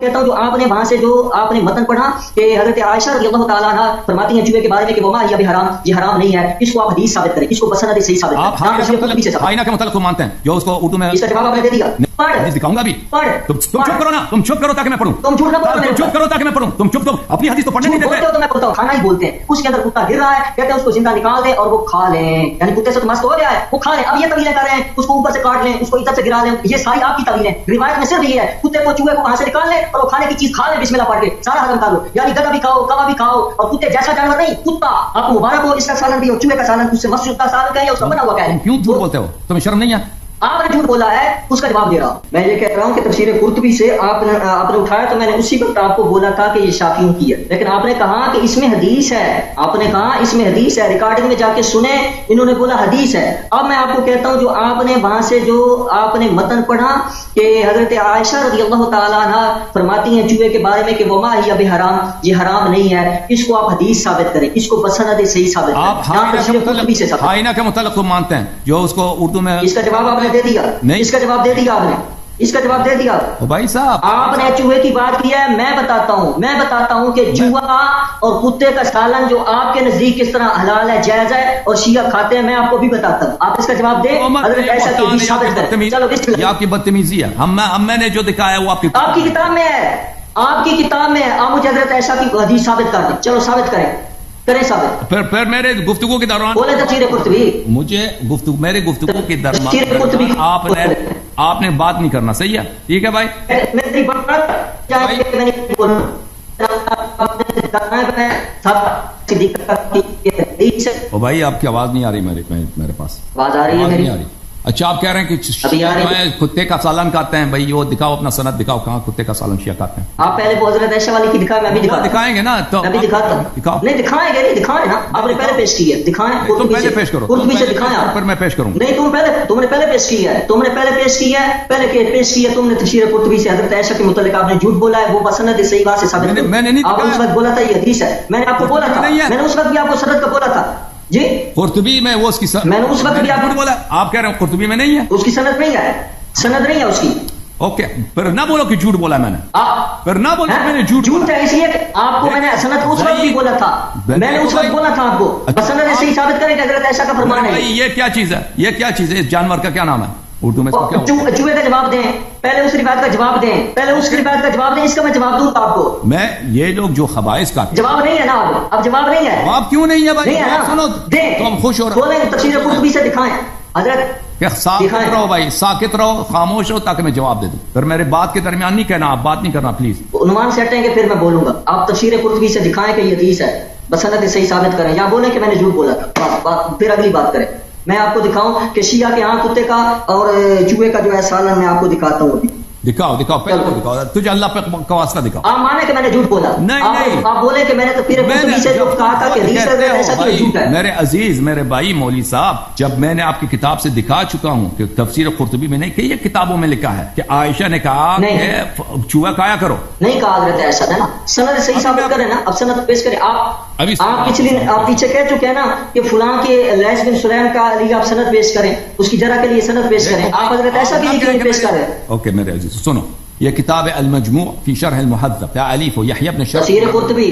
کہتا ہوں جو آپ نے وہاں سے جو آپ نے متن پڑھا کہ حضرت عائشہ رضی اللہ تعالیٰ عنہ فرماتی ہیں چوہے کے بارے میں کہ وما ہی ابھی حرام، یہ حرام نہیں ہے. اس کو آپ حدیث ثابت کریں، اس کو بسند صحیح ثابت کریں. آپ آئینہ کے متعلق مانتے ہیں جو اس کو اردو میں اس کا جواب آپ نے دے دیا. حدیث دکھاؤں گا بھی. پڑھ تم چپ کرو نا، تم چپ کرو تاکہ میں پڑھوں. تم جھوٹ نہ بولو، تم چپ کرو تاکہ میں پڑھوں. تم چپ کرو، اپنی حدیث تو پڑھنے نہیں دیتے. تو میں پڑھتا ہوں، کھانا ہی بولتے ہیں. اس کے اندر کتا گر رہا ہے، کہتے ہیں اس کو زندہ نکال دیں اور وہ کھا لیں، یعنی کتے سے تو مست ہو گیا ہے وہ کھا لیں. اب یہ طویلیں کر رہے ہیں اس کو اوپر سے کاٹ لیں، اس کو ادھر سے گرا لیں، یہ ساری آپ کی طویلیں. روایت میں صرف یہ ہے کتے کو چوہے کو وہاں سے نکال لیں اور وہ کھانے کی چیز کھا لیں بسم اللہ پڑھ کے، سارا ہضم کر لو. یعنی گدا بھی کھاؤ، کوا بھی کھاؤ، اور کتے جیسا جانور نہیں کتا. آپ کو مبارک ہو، اس کا سالن بھی ہو، چوہے کا سالن اس سے مسجد کا سالن کہیں یا اس کا بنا ہوا کہیں. کیوں جھوٹ بولتے ہو؟ تمہیں شرم نہیں ہے؟ آپ نے جھوٹ بولا ہے، اس کا جواب دے رہا ہوں. میں یہ کہہ رہا ہوں کہ تفسیر قرطبی سے آپ نے اٹھایا تو میں نے اسی وقت آپ کو بولا تھا کہ یہ شافعیوں کی ہے، لیکن آپ نے کہا کہ اس میں حدیث ہے. آپ نے کہا اس میں حدیث ہے، ریکارڈنگ میں جا کے سنیں، انہوں نے بولا حدیث ہے. اب میں آپ کو کہتا ہوں جو آپ نے وہاں سے جو آپ نے متن پڑھا کہ حضرت عائشہ رضی اللہ تعالیٰ عنہ فرماتی ہیں چوہے کے بارے میں کہ وما ہی ابھی حرام، یہ حرام نہیں ہے. اس کو آپ حدیث ثابت کریں، اس کو بسند صحیح ثابت کریں. آپ آئینہ کے متعلق مانتے ہیں جو اس کو اردو میں. اس کا جواب آپ نے دے دیا. اس کا جواب دے دیا آپ نے، اس کا جواب دے دیا. بھائی صاحب آپ نے چوہے کی بات کی ہے، میں بتاتا ہوں کہ چوہا اور کتے کا سالن جو آپ کے نزدیک کس طرح حلال ہے، جائز ہے اور شیعہ کھاتے ہیں، میں آپ کو بھی بتاتا ہوں. آپ اس کا جواب دیں. حضرت عائشہ کی حدیث ثابت کریں. چلو یہ آپ کی بدتمیزی ہے. میں نے جو دکھایا وہ آپ کی کتاب میں ہے، آپ کی کتاب میں ہے. آپ مجھے حضرت عائشہ کی حدیث ثابت کر دیں. چلو ثابت کریں ثابت. پھر میرے گفتگو کے دوران بولے تفسیر قرطبی، مجھے میرے گفتگو کے دوران آپ نے بات نہیں کرنا. صحیح ہے، ٹھیک ہے بھائی. میری بات بھائی آپ کی آواز نہیں آ رہی میرے پاس. آواز آ رہی ہے میری؟ اچھا آپ کہہ رہے ہیں کہ کتے کا سالن کھاتے ہیں. بھائی وہ دکھاؤ، اپنا سند دکھاؤ کہاں کتے کا سالن شیعہ کھاتے ہیں. آپ پہلے وہ حضرت عائشہ والی کی دکھائیں، میں بھی دکھائیں گے نا. تو میں بھی دکھاتا ہوں. دکھاؤ. نہیں دکھائیں گے، نہیں دکھائیں نا. آپ نے پہلے پیش کی ہے، دکھائیں. تم پہلے پیش کرو، قرطبی سے دکھائیں. پھر میں پیش کروں. نہیں تم نے پہلے پیش کی ہے، تم نے پہلے پیش کی ہے. تم نے تفسیر قرطبی سے حضرت عائشہ کے متعلق آپ نے جھوٹ بولا ہے. وہ بسند صحیح بات سے ثابت کرو. میں نے نہیں، آپ اس وقت بولا تھا یہ حدیث ہے. میں نے آپ کو بولا تھا، میں نے اس وقت بھی آپ کو سند کا بولا تھا. جی قرطبی میں وہ اس کی میں نے اس وقت بھی آپ کو بولا. آپ کہہ رہے ہیں قرطبی میں نہیں ہے، اس کی سند نہیں ہے، سند نہیں ہے اس کی. اوکے پھر نہ بولو کہ جھوٹ بولا میں نے. پھر نہ بولو میں نے جھوٹ ہے، اس لیے کہ آپ کو میں نے سند اس وقت بھی بولا تھا. میں نے اس وقت بولا تھا آپ کو سند صحیح ثابت کریں کہ حضرت عائشہ کا فرمان ہے. یہ کیا چیز ہے؟ یہ کیا چیز ہے؟ اس جانور کا کیا نام ہے اردو میں؟ چوہے کا جواب دیں. پہلے اس روایت کا جواب دیں، پہلے اس روایت کا جواب دیں. اس کا میں جواب دوں آپ کو. میں یہ لوگ جو خبائث کا جواب نہیں ہے نا. اب جواب نہیں ہے. جواب کیوں نہیں ہے بھائی؟ سنو دیں، تم خوش ہو رہے بولیں تفسیر قرطبی سے دکھائیں. حضرت ساکت رہو بھائی، ساکت رہو، خاموش رہو تاکہ میں جواب دے دوں. پھر میرے بات کے درمیان نہیں کہنا، آپ بات نہیں کرنا پلیز. عنوان سے ہٹیں گے پھر میں بولوں گا. آپ تفسیر قرطبی سے دکھائیں کہ یہ حدیث ہے، بسند صحیح ثابت کریں، یا بولیں کہ میں نے جھوٹ بولا تھا. پھر اگلی بات کریں. میں آپ کو دکھاؤں کہ شیعہ کے ہاں کتے کا اور چوہے کا جو ہے سالن میں آپ کو دکھاتا ہوں. ابھی دکھاؤ پہلے دکھاؤ. تجھے اللہ کا واسطہ دکھاؤ. آپ مانے کہ میں نے جھوٹ بولا؟ نہیں. آپ بولے کہ میں نے تفسیر قرطبی سے جو کہا تھا کہ حدیث ہے ایسا کیوں جھوٹ ہے؟ میرے عزیز، میرے بھائی مولوی صاحب، جب میں نے آپ کی کتاب سے دکھا چکا ہوں کہ تفسیر قرطبی میں نہیں کہ یہ کتابوں میں لکھا ہے کہ عائشہ نے کہا کہ چوہا کھایا کرو. نہیں کہا حضرت عائشہ نے نا. سند صحیح ثابت کریں نا. اب سند پیش کریں. آپ پیچھے کہہ چکے ہیں نا کہ فلاں کے لیث بن سلیم کا لیے آپ سند پیش کریں، اس کی جرح کے لیے سند پیش کریں. آپ حضرت عائشہ کے لیے پیش کر رہے ہیں. اوکے میرے عزیز سنو، یہ کتاب المجموع فی شرح المحذب یا علیف و یحیی ابن شرح. تفسیر قرطبی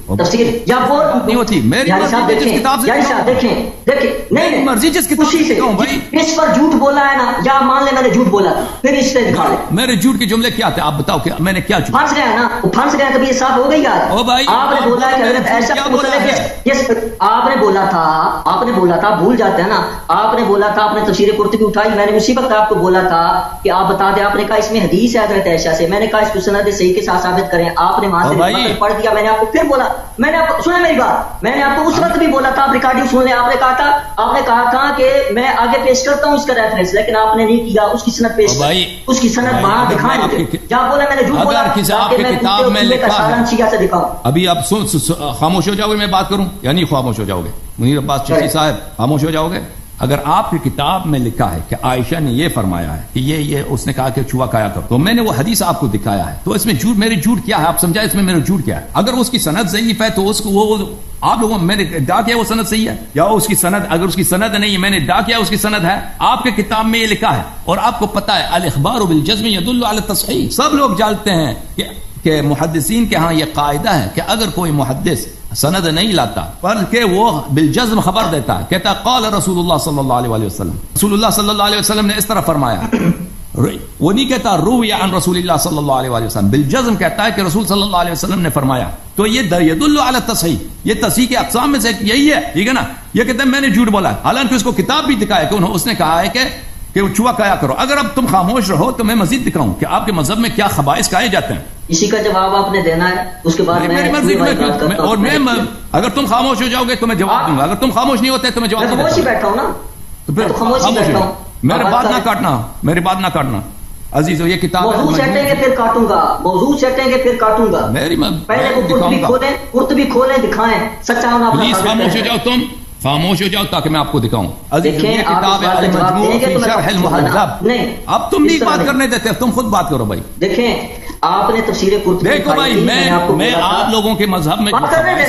تفسیر یا وہ نہیں ہوتی. میری صاحب جس کتاب سے دیکھیں نہیں مرضی جس کتاب سے کہوں بھائی. اس پر جھوٹ بولا ہے نا، یا مان لیں میں نے جھوٹ بولا تھا، پھر اس سے دکھا لیں. میرے جھوٹ کے جملے کیا تھے؟ آپ بتاؤ کہ میں نے کیا جھوٹ. پھنس گیا نا، وہ پھنس گیا. کبھی یہ صاف ہو گئی یار. او بھائی آپ نے بولا کہ حضرت عائشہ کے متعلق آپ نے بولا تھا بھول جاتے ہیں نا. آپ نے بولا تھا، آپ نے تفسیر قرطبی اٹھائی، میں نے اسی وقت آپ کو بولا تھا کہ آپ بتا دیں. آپ نے کہا اس میں حدیث ہے حضرت عائشہ سے. میں نے کہا اس کو سند صحیح کے ساتھ ثابت کریں. آپ نے وہاں سے پڑھ دیا. میں نے آپ کو پھر بولا، میں نے آپ کو سنا میری بات، میں نے آپ کو اس وقت بھی بولا تھا. آپ ریکارڈنگ سن لیں. آپ نے کہا تھا کہ میں آگے پیش کرتا ہوں اس کا ریفرنس، لیکن آپ نے نہیں کیا. اس کی سند پیش اس کی سند وہاں دکھائیں مجھے. جہاں بولا میں نے جھوٹ بولا کہ میں کتاب میں لکھا ہے شیعہ سے دکھاؤں. ابھی آپ خاموش ہو جاؤ گے میں بات کروں یا نہیں خاموش ہو جاؤ گے؟ منیر عباس چشتی صاحب خاموش ہو جاؤ گے؟ اگر آپ کی کتاب میں لکھا ہے کہ عائشہ نے یہ فرمایا ہے کہ یہ اس نے کہا کہ چوہا کھایا کرو، تو میں نے وہ حدیث آپ کو دکھایا ہے، تو اس میں جھوٹ، میرے جھوٹ کیا ہے آپ سمجھا، اس میں میرا جھوٹ کیا ہے؟ اگر اس کی سند ضعیف ہے تو اس کو وہ آپ لوگوں میں نے ادعا کیا وہ سند صحیح ہے، یا اس کی سند، اگر اس کی سند نہیں ہے میں نے ادعا کیا اس کی سند ہے، آپ کے کتاب میں یہ لکھا ہے، اور آپ کو پتا ہے الاخبار بالجزم يدل على التصحیح، سب لوگ جانتے ہیں کہ محدثین کے ہاں یہ قاعدہ ہے کہ اگر کوئی محدث سند نہیں لاتا بلکہ وہ بالجزم خبر دیتا ہے، کہتا ہے قال رسول اللہ صلی اللہ علیہ وسلم، رسول اللہ صلی اللہ علیہ وسلم نے اس طرح فرمایا، وہ نہیں کہتا روی عن رسول اللہ صلی اللہ علیہ وسلم، بالجزم کہتا ہے کہ رسول صلی اللہ علیہ وسلم نے فرمایا، تو یہ يدل على التصحیح، یہ تصحیح کے اقسام میں سے یہی ہے، ٹھیک ہے نا؟ یہ کہتے ہیں میں نے جھوٹ بولا ہے، حالانکہ اس کو کتاب بھی دکھایا کہ اس نے کہا ہے کہ چوہا کھایا کرو۔ اگر اب تم خاموش رہو تو میں مزید دکھاؤں کہ آپ کے مذہب میں کیا خبائث کھائے جاتے ہیں، اسی کا جواب آپ نے دینا ہے، اس کے بعد میری مرضی، اور میں اگر تم خاموش ہو جاؤ گے تو میں جواب دوں گا، اگر تم خاموش نہیں ہوتے تو میں جواب نہیں خاموش ہی بیٹھا ہوں نا، تو پھر خاموش ہی بیٹھا ہوں، میرے بات نہ کاٹنا، میری بات نہ کاٹنا عزیزو، یہ کتاب موضوع سیٹیں گے پھر کاٹوں گا، موضوع سیٹیں گے پھر کاٹوں گا، میری پہلے وہ قرطبی کھولیں، قرطبی کھولیں، دکھائیں سچا ہونا، پلیز خاموش ہو جاؤ، تم خاموش ہو جاؤ تاکہ میں آپ کو دکھاؤں۔ دیکھیں یہ کتاب ہے المجموع فی شرح المہذب، اب تم نہیں بات کرنے دیتے، تم خود بات کرو بھائی۔ دیکھیں آپ نے تفسیر قرطبی، دیکھو بھائی میں آپ لوگوں کے مذہب میں کرنے دیں،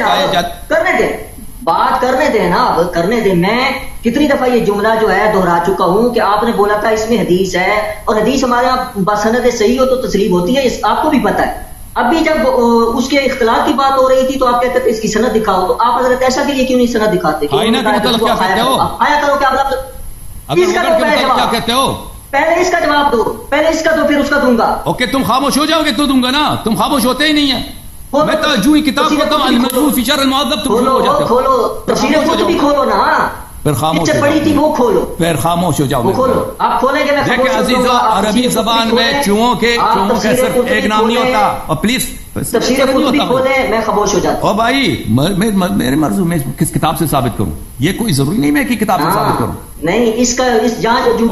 بات کرنے دیں نا، اب کرنے دیں۔ میں کتنی دفعہ یہ جملہ جو ہے دہرا چکا ہوں کہ آپ نے بولا تھا اس میں حدیث ہے، اور حدیث ہمارے یہاں بسند صحیح ہو تو تسلیم ہوتی ہے، آپ کو بھی پتا ہے۔ ابھی جب اس کے اختلاف کی بات ہو رہی تھی تو آپ کہتے تھے اس کی سند دکھاؤ، تو آپ حضرت عائشہ کے لیے کیوں نہیں سند دکھاتے؟ آئینہ کے مطلب کیا کہتے ہو؟ آیا کرو کیا کیا کہتے ہو؟ پہلے اس کا جواب دو، پہلے اس کا دو پھر اس کا دوں گا۔ اوکے تم خاموش ہو جاؤ گے تو دوں گا نا، تم خاموش ہوتے ہی نہیں ہیں۔ میں تو جو ہی کتاب پڑھتا ہوں المجموع فی شرح المہذب، تم ہو جاتے ہو۔ کھولو تفسیر قرطبی کھولو نا، پھر خاموش ہو پڑی تھی وہ کھولو، پھر خاموش ہو جاؤ، وہ کھولو، آپ کھولیں گے میں خاموش ہو جاؤں گا۔ دیکھیں عزیزو، عربی زبان میں چوہوں کے صرف ایک نام نہیں ہوتا، اور پلیز تفسیر قرطبی کھولیں میں خاموش ہو جاتا ہوں۔ او بھائی میرے مرضی میں کس کتاب سے ثابت کروں؟ یہ کوئی ضروری نہیں میں کہ کتاب سے ثابت کروں، نہیں اس کا اس جانچ جو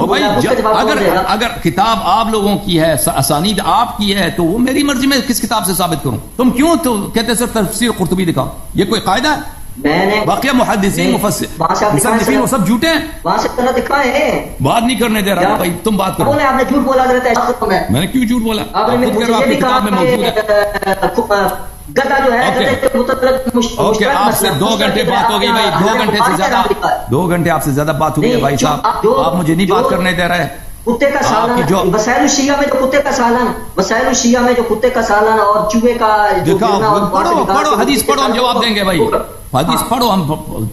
اگر کتاب آپ لوگوں کی ہے، اسانید آپ کی ہے، تو وہ میری مرضی میں کس کتاب سے ثابت کروں؟ تم کیوں تو کہتے صرف تفسیر قرطبی دکھاؤ؟ یہ کوئی قاعدہ ہے؟ میں نے باقی محدثین مصنفین وہ سب جھوٹے ہیں، وہاں سے طرح دکھائے ہیں، بات نہیں کرنے دے رہا بھائی، تم بات کرو۔ آپ نے جھوٹ بولا رہتا ہے، میں نے کیوں جھوٹ بولا؟ آپ نے کتاب میں موجود ہے۔ گدا جو ہے اوکے، آپ سے 2 گھنٹے بات ہو گئی بھائی، 2 گھنٹے سے زیادہ، 2 گھنٹے آپ سے زیادہ بات ہو گئی بھائی صاحب، آپ مجھے نہیں بات کرنے دے رہے۔ کتے کا سالانہ وسائل الشیعہ میں جو کتے کا سالانہ، وسائل الشیعہ میں جو کتے کا سالانہ اور چوہے کا پڑھو حدیث پڑھو، ہم جواب دیں گے بھائی، حدیث پڑھو ہم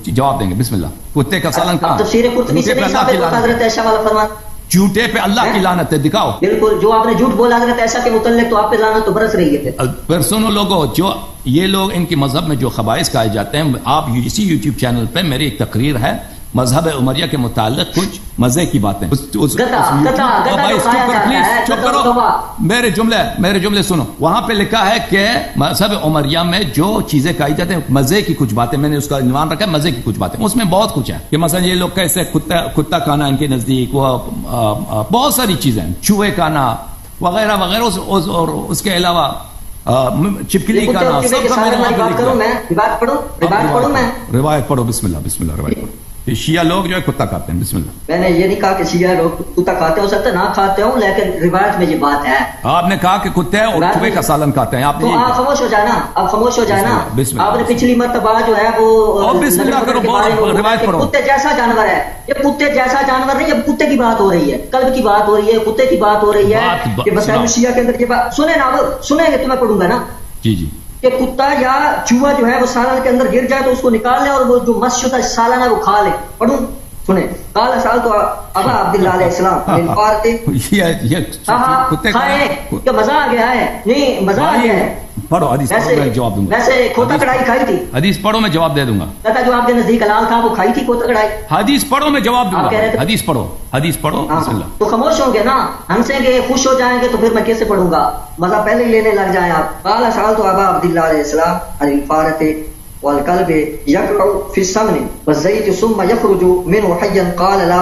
جواب دیں گے، بسم اللہ۔ کتے کا سالن کہاں؟ تفسیر قرطبی سے نہیں ثابت ہوتا حضرت عائشہ والا فرمان، جھوٹے پہ اللہ کی لعنت ہے، دکھاؤ۔ بالکل، جو آپ نے جھوٹ بولا حضرت عائشہ کے متعلق تو آپ پہ لعنت تو برس رہی ہے۔ پھر سنو لوگوں، جو یہ لوگ ان کے مذہب میں جو خبائث کہے جاتے ہیں، آپ اسی یوٹیوب چینل پہ میری ایک تقریر ہے مذہب عمریہ کے متعلق کچھ مزے کی باتیں، چپ کرو، میرے جملے سنو۔ وہاں پہ لکھا ہے کہ مذہب عمریہ میں جو چیزیں کہی جاتی ہیں مزے کی کچھ باتیں، میں نے اس کا عنوان رکھا ہے مزے کی کچھ باتیں، اس میں بہت کچھ ہے کہ مثلا یہ لوگ کیسے کتا کھانا ان کے نزدیک، وہ بہت ساری چیزیں، چوہے کھانا وغیرہ وغیرہ، اور اس کے علاوہ چپکلی کھانا، سب کا روایت پڑھو، بسم اللہ بسم اللہ، روایت پڑھو۔ شیعہ لوگ جو ہے کتا کھاتے ہیں، بسم اللہ۔ میں نے یہ نہیں کہا کہ شیعہ لوگ کتا کھاتے ہو سکتا نہ کھاتے ہوں، لیکن روایت میں یہ بات ہے۔ آپ نے کہا کہ کتے اور چوہے کا سالن کھاتے ہیں، آپ نے خاموش ہو جانا، اب خاموش ہو جانا۔ آپ نے پچھلی مرتبہ جو ہے وہ بسم اللہ کرو، روایت پڑھو۔ کتے جیسا جانور ہے، یہ کتے جیسا جانور نہیں، یہ کتے کی بات ہو رہی ہے، قلب کی بات ہو رہی ہے، کتے کی بات ہو رہی ہے۔ یہ مسائل شیعہ کے اندر یہ بات سنیں نا، سنیں گے تو میں پڑھوں گا نا جی جی، کہ کتا یا چوہا جو ہے وہ سالن کے اندر گر جائے تو اس کو نکال لے، اور وہ جو مس شدہ سالن ہے وہ کھا لے۔ پڑھوں سنیں، قال سألت ابا عبداللہ علیہ السلام کھائے، کیا مزہ آ گیا ہے؟ نہیں مزہ آ گیا ہے، پڑھو حدیث پڑھو، میں جواب دوں گا۔ ویسے کھوتا کڑھائی کھائی تھی؟ حدیث پڑھو میں جواب دے دوں گا۔ کہتا جو آپ کے نزدیک حلال تھا وہ کھائی تھی کھوتا کڑھائی؟ حدیث پڑھو میں جواب دوں گا، حدیث پڑھو، حدیث پڑھو، بسم اللہ۔ تو خاموش ہوں گے نا، ہنسیں گے، خوش ہو جائیں گے، تو پھر میں کیسے پڑھوں گا؟ مزہ پہلے ہی لینے لگ جائیں آپ۔ قال سألت ابا عبداللہ علیہ السلام عن الفارة والكلب يقع في السمن والزيت ثم يخرج منه حيا قال لا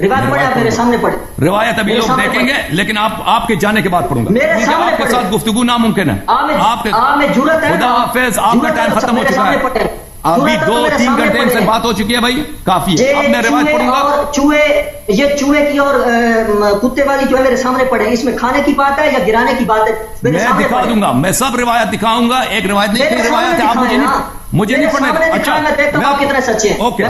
روایت پڑھے آپ میرے سامنے پڑھے. روایت ابھی لوگ دیکھیں گے لیکن آپ کے جانے کے بعد پڑھوں گا. میرے سامنے آپ کے ساتھ گفتگو ناممکن ہے. آپ میں جرت ہے. خدا حافظ, آپ کا ٹائم ختم ہو چکا ہے. ابھی 2-3 گھنٹے سے بات ہو چکی ہے بھائی, کافی ہے. اب میں روایت پڑھوں گا. چوہے کی اور کتے والی جو ہے میرے سامنے پڑے, اس میں کھانے کی بات ہے یا گرانے کی بات ہے؟ میں دکھا دوں گا, میں سب روایت دکھاؤں گا. ایک روایت نہیں, ایک روایت ہے. آپ مجھے نہیں پڑھنے. اچھا میں دیکھتا ہوں آپ کتنے سچے ہیں. اوکے,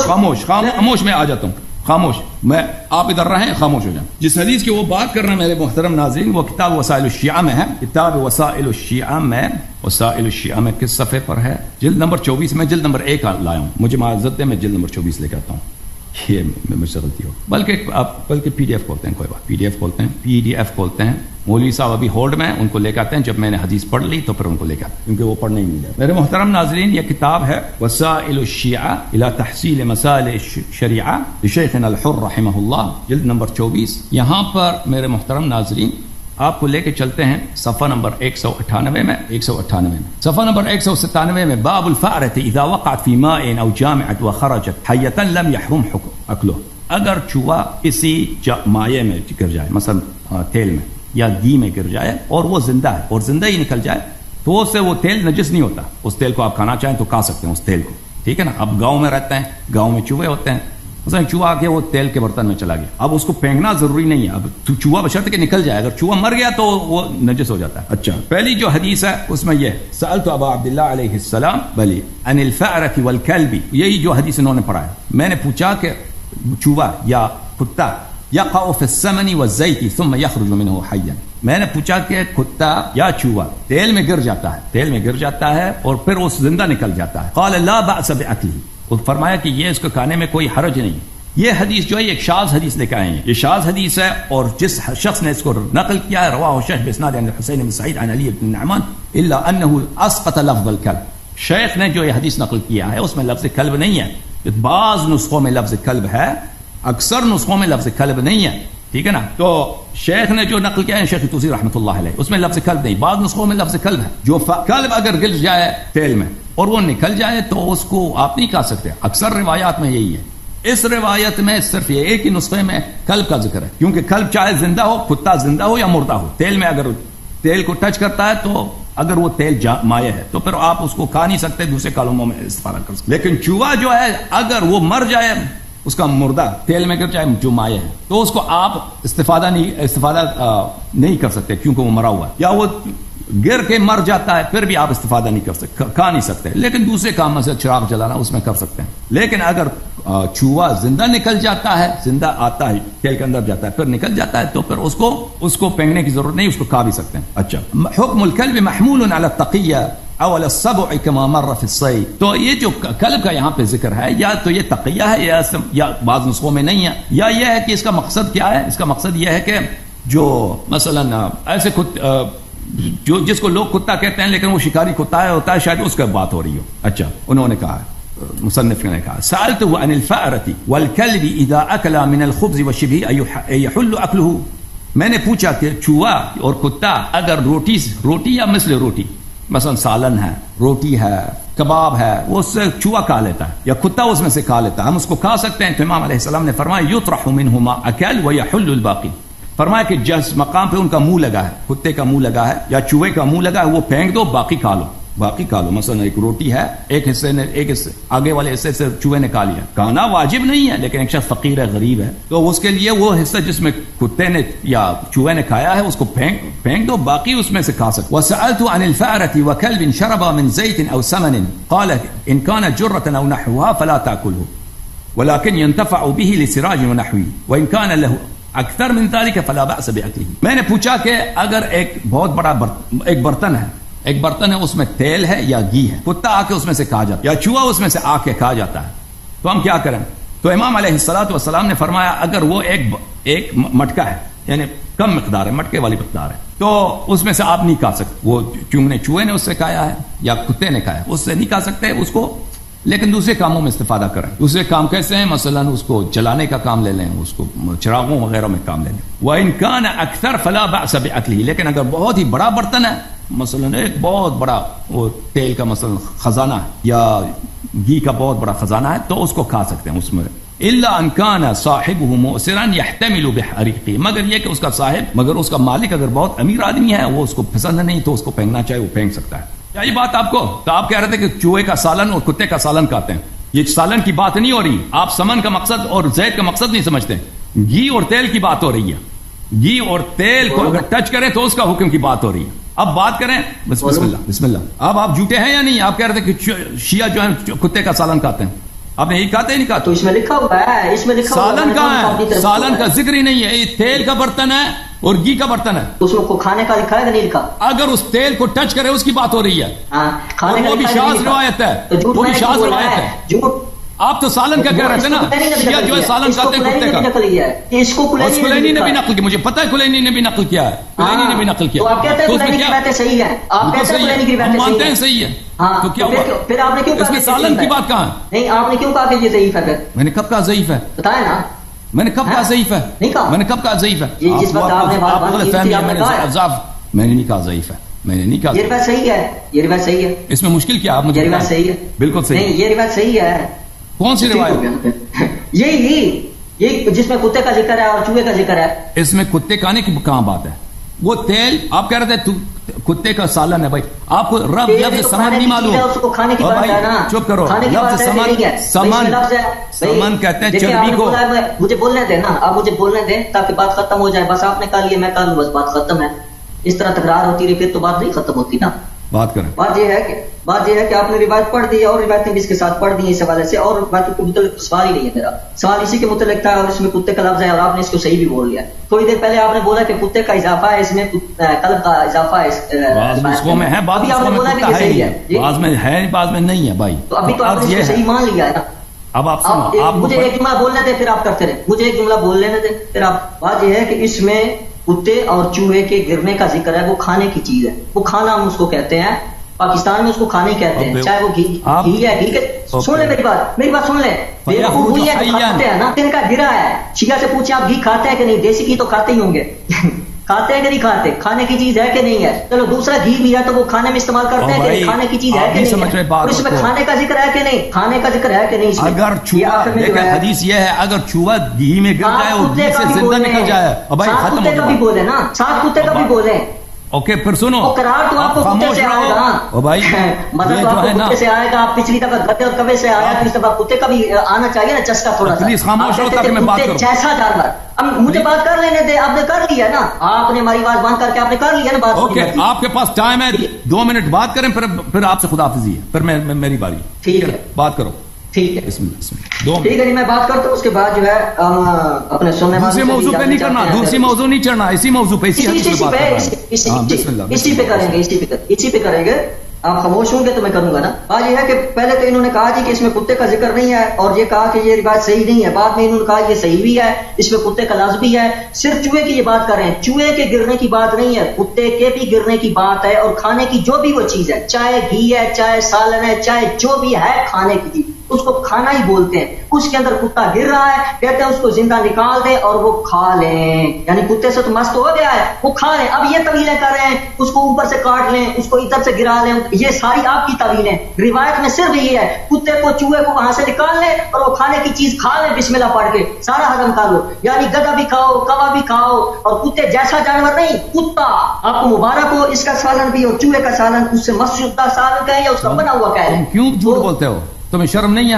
خاموش میں آ جاتا ہوں. خاموش, میں آپ ادھر رہیں, خاموش ہو جائیں. جس حدیث کی وہ بات کر رہے ہیں میرے محترم ناظرین, وہ کتاب وسائل الشیعہ میں ہے. کتاب وسائل الشیعہ میں, وسائل الشیعہ میں کس صفحے پر ہے؟ جلد نمبر 24 میں جلد نمبر 1 لایا ہوں. مجھے معذرت ہے, میں جلد نمبر 24 لے کے آتا ہوں. یہ مجھ سے غلطی ہو, بلکہ پی ڈی ایف کھولتے ہیں. کوئی بات, پی ڈی ایف کھولتے ہیں. مولوی صاحب ابھی ہولڈ میں, ان کو لے کے آتے ہیں. جب میں نے حدیث پڑھ لی تو پھر ان کو لے کے آتے ہیں, کیونکہ وہ پڑھنے ہی نہیں جاتے. میرے محترم ناظرین, یہ کتاب ہے وسائل الشیعہ الى تحصیل مسائل الشریعہ لشیخنا الحر رحمہ اللہ, جلد نمبر 24. یہاں پر میرے محترم ناظرین آپ کو لے کے چلتے ہیں صفحہ نمبر 198 میں. 198 میں صفحہ نمبر 197 میں, باب الفأرة اذا وقعت في ماء او جامعت وخرجت حية لم يحرم اكله. اگر چوہا کسی مائع میں گر جائے, مثلا تیل میں یا گھی میں گر جائے, اور وہ زندہ ہے اور زندہ ہی نکل جائے, تو اس سے وہ تیل نجس نہیں ہوتا. اس تیل کو آپ کھانا چاہیں تو کھا سکتے ہیں اس تیل کو, ٹھیک ہے نا. اب گاؤں میں رہتے ہیں, گاؤں میں چوہے ہوتے ہیں, مثلا چوہا آ کے وہ تیل کے برتن میں چلا گیا. اب اس کو پھینکنا ضروری نہیں ہے. اب چوہا بشرط کہ نکل جائے, اگر چوہا مر گیا تو وہ نجس ہو جاتا ہے. اچھا, پہلی جو حدیث ہے اس میں یہ, سألت ابا عبداللہ علیہ السلام بلی عن الفأرة والكلب. یہی جو حدیث انہوں نے پڑھا ہے, میں نے پوچھا کہ چوہا یا کتا یقع فی السمن والزیت ثم یخرج منه حیا. میں نے پوچھا کہ کتا یا چوہا تیل میں گر جاتا ہے اور پھر وہ زندہ نکل جاتا ہے. قال لا بأس بأکلہ. وہ فرمایا کہ یہ اس کو کھانے میں کوئی حرج نہیں. یہ حدیث جو ہے ایک شاذ حدیث لے کے آئے ہیں. یہ شاذ حدیث ہے, اور جس شخص نے اس کو نقل کیا ہے, رواہ شیخ باسناد عن الحسین بن سعید عن علی بن نعمان الا انه اسقط لفظ الكلب. شیخ نے جو یہ حدیث نقل کیا ہے اس میں لفظ کلب نہیں ہے. بعض نسخوں میں لفظ کلب ہے, اکثر نسخوں میں لفظ کلب نہیں ہے, ٹھیک ہے نا. تو شیخ نے جو نقل کیا ہے شیخ توسی رحمۃ اللہ علیہ, اس میں لفظ کلب نہیں. بعض نسخوں میں لفظ کلب ہے. جو کلب اگر گر جائے تیل میں اور وہ نکل جائے تو اس کو آپ نہیں کھا سکتے. اکثر روایات میں یہی ہے. اس روایت میں صرف یہ ایک ہی نسخے میں کلب کا ذکر ہے, کیونکہ کلب چاہے زندہ ہو, کتا زندہ ہو یا مردہ ہو, تیل میں اگر تیل کو ٹچ کرتا ہے تو اگر وہ تیل مائع ہے تو پھر آپ اس کو کھا نہیں سکتے, دوسرے کالموں میں استفادہ کر سکتے. لیکن چوہا جو ہے اگر وہ مر جائے, اس کا مردہ تیل میں گر جائے جو مائع ہے, تو اس کو آپ استفادہ نہیں کر سکتے کیونکہ وہ مرا ہوا ہے, یا وہ گر کے مر جاتا ہے پھر بھی آپ استفادہ نہیں کر سکتے, کھا نہیں سکتے. لیکن دوسرے کام میں سے چراغ جلانا اس میں کر سکتے ہیں. لیکن اگر چوہا زندہ نکل جاتا ہے, زندہ آتا ہے تیل کے اندر جاتا ہے پھر نکل جاتا ہے, تو پھر اس کو پھینکنے کی ضرورت نہیں, اس کو کھا بھی سکتے ہیں. اچھا, حکم الکلب محمول علی التقیہ اول السبع کما مر فی الصید. تو یہ جو کلب کا یہاں پہ ذکر ہے, یا تو یہ تقیہ ہے یا بعض نسخوں میں نہیں ہے, یا یہ ہے کہ اس کا مقصد کیا ہے. اس کا مقصد یہ ہے کہ جو مثلا ایسے جو جس کو لوگ کتا کہتے ہیں لیکن وہ شکاری کتا ہے ہوتا ہے, شاید اس کا بات ہو رہی ہو. اچھا, انہوں نے کہا, مصنف نے کہا, سألته عن الفأرة والكلب اذا اكل من الخبز وشبهه يحل اكله. میں نے پوچھا کہ چوہا اور کتا اگر روٹی یا مثل روٹی, مثلا سالن ہے, روٹی ہے, کباب ہے, وہ اس سے چوہا کھا لیتا ہے یا کتا اس میں سے کھا لیتا ہے, ہم اس کو کھا سکتے ہیں. تو امام علیہ السلام نے فرمایا یطرح منهما اکل ويحل الباقی. فرمایا کہ جس مقام پہ ان کا منہ لگا ہے, کتے کا منہ لگا ہے یا چوہے کا منہ لگا ہے, وہ پھینک دو, باقی کھا لو. مثلا ایک روٹی ہے, ایک حصے آگے والے حصے سے چوہے نے کھا لیا, کھانا واجب نہیں ہے, لیکن ایک شخص فقیر ہے, غریب ہے, تو اس کے لیے وہ حصہ جس میں کتے نے یا چوہے نے کھایا ہے اس کو پھینک دو, باقی اس میں سے کھا سکتے. وسألت عن الفأرة وكلب شرب من زيت او سمن قال ان كان جرة او نحوها فلا تأكله ولكن ينتفع به لسراج ونحوه وان كان له اکثر من ذلك فلا بأس بأكله. میں نے پوچھا کہ اگر ایک بہت بڑا ایک برتن ہے, اس میں تیل ہے یا گھی ہے, کتا آ کے اس میں سے کھا جاتا ہے یا چوہا اس میں سے آ کے کھا جاتا ہے, تو ہم کیا کریں؟ تو امام علیہ الصلوۃ والسلام نے فرمایا اگر وہ ایک مٹکا ہے, یعنی کم مقدار ہے, مٹکے والی مقدار ہے, تو اس میں سے آپ نہیں کھا سکتے. وہ چوہے نے اس سے کھایا ہے یا کتے نے کھایا, اس سے نہیں کھا سکتے اس کو, لیکن دوسرے کاموں میں استفادہ کریں. دوسرے کام کیسے ہیں؟ مثلا اس کو جلانے کا کام لے لیں, اس کو چراغوں وغیرہ میں کام لے لیں. وَإِن كَانَ أَكْثَرَ فَلَا بَأْسَ بِأَكْلِهِ. لیکن اگر بہت ہی بڑا برتن ہے, مثلا ایک بہت بڑا وہ تیل کا مثلا خزانہ ہے یا گھی کا بہت بڑا خزانہ ہے, تو اس کو کھا سکتے ہیں, اس میں الا ان کان صاحبہ مؤسرا یحتمل بحریقہ، مگر یہ کہ اس کا صاحب، مگر اس کا مالک اگر بہت امیر آدمی ہے، وہ اس کو پسند نہیں تو اس کو پھینکنا چاہے وہ پھینک سکتا ہے. کیا یہ بات آپ کو؟ تو آپ کہہ رہے تھے کہ چوہے کا سالن اور کتے کا سالن کھاتے ہیں. یہ سالن کی بات نہیں ہو رہی، آپ سمن کا مقصد اور زید کا مقصد نہیں سمجھتے. گھی اور تیل کی بات ہو رہی ہے. گھی اور تیل کو اگر ٹچ کریں تو اس کا حکم کی بات ہو رہی ہے. اب بات کریں بسم اللہ بسم اللہ. اب آپ جھوٹے ہیں یا نہیں؟ آپ کہہ رہے تھے کہ شیعہ جو ہے کتے کا سالن کھاتے ہیں. آپ نے یہی کہتے ہی نہیں کہا. تو اس میں لکھا ہوا ہے، اس میں لکھا ہوا ہے سالن کہاں ہے؟ سالن کا ذکر ہی نہیں ہے. یہ تیل کا برتن ہے اور گھی کا برتن ہے. اس کو کھانے کا لکھا ہے کہ نہیں لکھا؟ اگر اس تیل کو ٹچ کرے اس کی بات ہو رہی ہے. کھانے کا وہ بھی شاذ روایت ہے، وہ بھی شاذ روایت ہے. جھوٹ. آپ تو سالن کا کہہ رہے تھے نا، شیعہ جو ہے سالن کھاتے ہیں کتے کا. اس کو کلینی نے بھی نقل کیا، مجھے پتا ہے کلینی نے بھی نقل کیا ہے. کلینی نے بھی نقل کیا. تو آپ کہتے ہیں کلینی کی باتیں صحیح ہیں، آپ کہتے ہیں کلینی کی باتیں صحیح ہیں، ہم مانتے ہیں صحیح ہے. تو کیا ہوا؟ پھر آپ نے کیوں اس میں سالن کی بات کہاں ہے؟ نہیں، آپ نے کیوں کہا کہ یہ ضعیف ہے؟ پھر میں نے کب کہا ضعیف ہے؟ بتائیں نا. میں نے کب کہا ضعیف ہے؟ نہیں کہا. میں نے کب کہا ضعیف ہے؟ جس وقت آپ نے بات غلط فہمی ہے. میں نے نہیں کہا ضعیف ہے. میں نے نہیں کہا. یہ روایت صحیح ہے، یہ روایت صحیح ہے. اس میں مشکل کیا؟ آپ مجھے یہ روایت صحیح ہے. بالکل صحیح. نہیں، یہ روایت صحیح ہے. کون سی روایت؟ یہ جس میں کتے کا ذکر ہے اور چوہے کا ذکر ہے. اس میں کتے کھانے کی کہاں بات ہے؟ وہ تیل آپ کہہ رہے تھے کتے کا سالن ہے. بھائی آپ کو رب لفظ سمن نہیں معلوم. چپ کرو. لفظ سمن کہتے ہیں چربی کو. مجھے بولنے دیں نا، آپ مجھے بولنے دیں تاکہ بات ختم ہو جائے. بس آپ نے کہا لیا میں کہا لوں، بس بات ختم ہے. اس طرح تکرار ہوتی رہی پھر تو بات نہیں ختم ہوتی نا. بات کریں. بات یہ ہے کہ آپ نے روایت پڑھ دی اور روایتیں بھی اس کے ساتھ پڑھ دی اس حوالے سے، اور باتوں کے متعلق سوال ہی نہیں ہے میرا. سوال اسی کے متعلق تھا اور اس میں کتے کا لفظ ہے اور آپ نے اس کو صحیح بھی بول لیا. تھوڑی دیر پہلے آپ نے بولا کہ کتے کا اضافہ ہے، اس میں قلب کا اضافہ ہے. بعض نسخوں میں ہے، بعض نسخوں میں کتا ہے ہی ہے، بعض میں ہے بعض میں نہیں ہے. بھائی تو ابھی تو آپ نے صحیح مان لیا ہے نا. اب آپ مجھے ایک جملہ بولنے دیں پھر آپ کرتے رہے. مجھے ایک جملہ بول لینے دیں پھر آپ. بات یہ ہے کہ اس میں کتے اور چوہے کے گرنے کا ذکر ہے. وہ کھانے کی چیز ہے، وہ کھانا ہم اس کو کہتے ہیں. پاکستان میں اس کو کھانے کہتے ہیں، چاہے وہ گھی ہے. گھی کے سن لیں میری بات سن لیں. وہی ہے کھاتے ہیں نا، ان کا گرا ہے. شیعہ سے پوچھیں آپ گھی کھاتے ہیں کہ نہیں؟ دیسی گھی تو کھاتے ہی ہوں گے. کھاتے ہیں کہ نہیں کھاتے؟ کھانے کی چیز ہے کہ نہیں ہے؟ چلو دوسرا گھی بھی ہے تو وہ کھانے میں استعمال کرتے ہیں کہ نہیں؟ کھانے کی چیز ہے کہ نہیں ہے؟ اور اس میں کھانے کا ذکر ہے کہ نہیں؟ کھانے کا ذکر ہے کہ نہیں؟ اگر چوہا، حدیث یہ ہے اگر چوہا گھی میں گر جائے اور گھی سے زندہ نکل جائے. ساتھ کتے کا بھی بولے نا، ساتھ کتے کا بھی بولے. اوکے پھر سنو، قرار تو آپ کو کتے سے آئے گا. او بھائی مطلب تو آپ کو کتے سے آئے گا. آپ پچھلی دفعہ گدے اور کبے سے آیا، تو اس دفعہ کتے کا بھی آنا چاہیے نا چسکا تھوڑا سا. پلیز خاموش ہو تاکہ میں بات کروں. جیسا جانور. اب مجھے بات کر لینے دے. آپ نے کر لیا نا، آپ نے ہماری آواز بند کر کے آپ نے کر لیا نا بات. اوکے آپ کے پاس ٹائم ہے 2 منٹ بات کریں، پھر آپ سے خداحافظی ہے، پھر میں میری باری. ٹھیک ہے بات کرو. ٹھیک ہے ٹھیک ہے جی، میں بات کرتا ہوں. اس کے بعد جو ہے اپنے سننے دوسرے موضوع پہ نہیں کرنا، دوسری موضوع نہیں چڑھنا، اسی موضوع پہ اسی پہ کریں گے. آپ خاموش ہوں گے تو میں کروں گا نا. آج یہ ہے کہ پہلے تو انہوں نے کہا جی کہ اس میں کتے کا ذکر نہیں ہے اور یہ کہا کہ یہ روایت صحیح نہیں ہے. بعد میں انہوں نے کہا یہ صحیح بھی ہے، اس میں کتے کا لفظ بھی ہے. صرف چوہے کی یہ بات کر رہے ہیں، چوہے کے گرنے کی بات نہیں ہے، کتے کے بھی گرنے کی بات ہے. اور کھانے کی جو بھی وہ چیز ہے، چاہے گھی ہے، چاہے سالن ہے، چاہے جو بھی ہے کھانے کی چیز، اس کو کھانا ہی بولتے ہیں. اس کے اندر کتا گر رہا ہے، کہتے ہیں اس کو زندہ نکال دیں اور وہ کھا لیں. یعنی کتے سے تو مست ہو گیا ہے، وہ کھا لیں. اب یہ طویلیں کر رہے ہیں، اس کو اوپر سے کاٹ لیں، اس کو ادھر سے گرا لیں. یہ ساری آپ کی طویلیں. روایت میں صرف یہی ہے، کتے کو چوہے کو وہاں سے نکال لیں اور وہ کھانے کی چیز کھا لیں بسم اللہ پڑھ کے، سارا ہضم کر لو. یعنی گدھا بھی کھاؤ، کوا بھی کھاؤ، اور کتے جیسا جانور نہیں، کتا. آپ کو مبارک ہو، اس کا سالن بھی اور چوہے کا سالن اس سے مسجدہ سالن کہیں یا اس کا بنا ہوا کہیں. کیوں جھوٹ بولتے ہو؟ تمہیں شرم نہیں ہے؟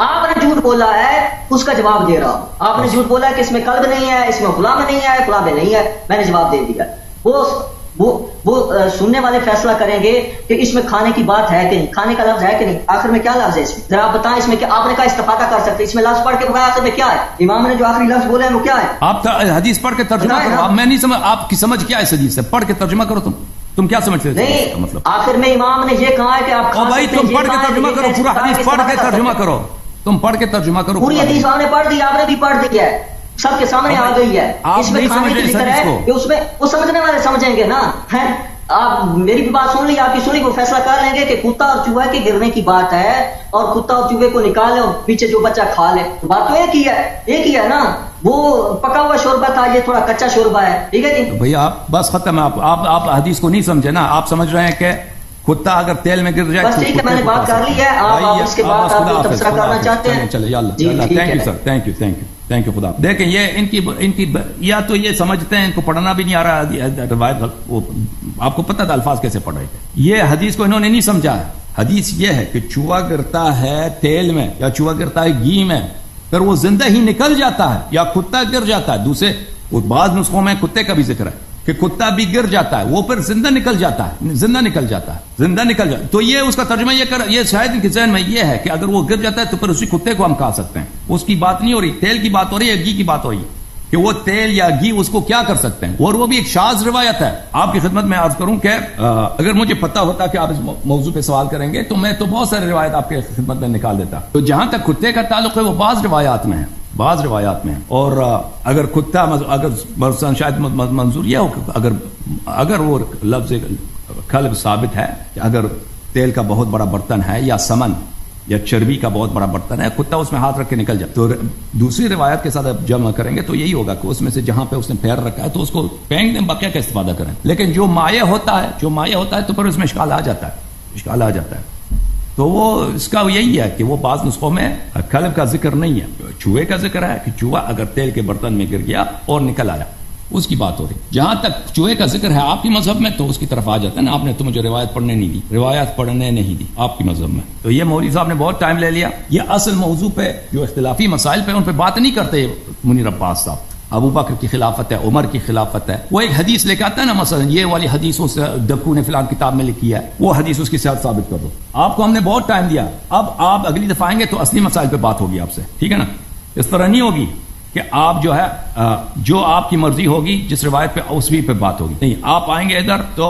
آپ نے جھوٹ بولا ہے، اس کا جواب دے رہا ہوں. آپ نے جھوٹ بولا ہے کہ اس میں قلب نہیں ہے، اس میں فلاں میں نہیں ہے، فلاں میں نہیں ہے. میں نے جواب دے دیا. وہ سننے والے فیصلہ کریں گے کہ اس میں کھانے کی بات ہے کہ نہیں، کھانے کا لفظ ہے کہ نہیں. آخر میں کیا لفظ ہے اس میں؟ ذرا آپ بتائیں. اس میں کیا آپ نے کہا استفادہ کر سکتے، اس میں لفظ پڑھ کے بتایا آخر میں کیا ہے؟ امام نے جو آخری لفظ بولا ہے وہ کیا ہے؟ آپ حدیث پڑھ کے ترجمہ کرو. اب میں نہیں سمجھ، آپ کی سمجھ کیا ہے اس حدیث سے؟ پڑھ کے ترجمہ کرو. تم کیا سمجھتے ہو؟ نہیں مطلب آخر میں امام نے یہ کہا ہے کہ آپ بھائی تم پڑھ کے ترجمہ کرو، پورا حدیث پڑھ کے ترجمہ کرو. تم پڑھ کے ترجمہ کرو. پوری حدیث آپ نے پڑھ دی، آپ نے بھی پڑھ دی ہے، سب کے سامنے آ گئی ہے. اس میں کھانے کی ذکر ہے کہ اس میں وہ سمجھنے والے سمجھیں گے نا. آپ میری بھی بات سن لی، آپ کی سنی، وہ فیصلہ کر لیں گے کہ کتا اور چوہے کے گرنے کی بات ہے اور کتا اور چوہے کو نکالے اور پیچھے جو بچہ کھا لے. بات تو ایک ہی ہے نا. وہ پکا ہوا شوربہ تھا، یہ تھوڑا کچا شوربہ ہے. ٹھیک ہے جی بھیا، آپ بس ختم ہے. آپ حدیث کو نہیں سمجھے نا. آپ سمجھ رہے ہیں کہ کتا اگر تیل میں گر جائے بس ٹھیک ہے، میں نے بات کر لی ہے، آپ اس کے بعد آپ جو تبصرہ کرنا چاہتے ہیں چلے یا اللہ، جی ٹھیک تھینک ہے یو سر، تھینک یو خدا. دیکھیں یہ ان کی یا تو یہ سمجھتے ہیں ان کو پڑھنا بھی نہیں آ رہا روایت، آپ کو پتہ تھا الفاظ کیسے پڑھ رہے تھے. یہ حدیث کو انہوں نے نہیں سمجھا ہے. حدیث یہ ہے کہ چوہا گرتا ہے تیل میں یا چوہا گرتا ہے گھی میں، پھر وہ زندہ ہی نکل جاتا ہے یا کتا گر جاتا ہے. دوسرے بعض نسخوں میں کتے کا بھی ذکر ہے کہ کتا بھی گر جاتا ہے، وہ پھر زندہ نکل جاتا ہے. تو یہ اس کا ترجمہ یہ شاید ان کے ذہن میں یہ ہے کہ اگر وہ گر جاتا ہے تو پھر اسی کتے کو ہم کھا سکتے ہیں. اس کی بات نہیں ہو رہی، تیل کی بات ہو رہی ہے، گھی کی بات ہو رہی ہے کہ وہ تیل یا گھی اس کو کیا کر سکتے ہیں. اور وہ بھی ایک شاذ روایت ہے. آپ کی خدمت میں عرض کروں کہ اگر مجھے پتا ہوتا کہ آپ اس موضوع پہ سوال کریں گے تو میں تو بہت سارے روایت آپ کے خدمت میں نکال دیتا. تو جہاں تک کتے کا تعلق ہے وہ بعض روایات میں ہے. اور اگر کتا اگر شاید منظور یہ ہو اگر وہ لفظ کلب ثابت ہے کہ اگر تیل کا بہت بڑا برتن ہے یا سمن یا چربی کا بہت بڑا برتن ہے، کتا اس میں ہاتھ رکھ کے نکل جائے، تو دوسری روایت کے ساتھ جمع کریں گے تو یہی ہوگا کہ اس میں سے جہاں پہ اس نے پیر رکھا ہے تو اس کو پھینک دیں، بقیہ کا استفادہ کریں. لیکن جو مائع ہوتا ہے تو پھر اس میں اشکال آ جاتا ہے. تو وہ اس کا یہی ہے کہ وہ بعض نسخوں میں کلب کا ذکر نہیں ہے، چوہے کا ذکر ہے کہ چوہا اگر تیل کے برتن میں گر گیا اور نکل آیا، اس کی بات ہو رہی. جہاں تک چوہے کا ذکر ہے آپ کی مذہب میں تو اس کی طرف آ جاتا ہے نا. آپ نے تو مجھے روایت پڑھنے نہیں دی آپ کی مذہب میں. تو یہ مولوی صاحب نے بہت ٹائم لے لیا. یہ اصل موضوع پہ جو اختلافی مسائل پہ ان پہ بات نہیں کرتے منیر عباس صاحب. ابو بکر کی خلافت ہے، عمر کی خلافت ہے. وہ ایک حدیث لے کے آتا ہے نا، مثلا یہ والی حدیث اس دکو نے فلان کتاب میں لکھی ہے، وہ حدیث اس کی صحت ثابت کر دو. آپ کو ہم نے بہت ٹائم دیا. اب آپ اگلی دفعہ آئیں گے تو اصلی مسائل پہ بات ہوگی آپ سے، ٹھیک ہے نا. اس طرح نہیں ہوگی کہ آپ جو ہے جو آپ کی مرضی ہوگی جس روایت پہ اس بھی پہ بات ہوگی. نہیں، آپ آئیں گے ادھر تو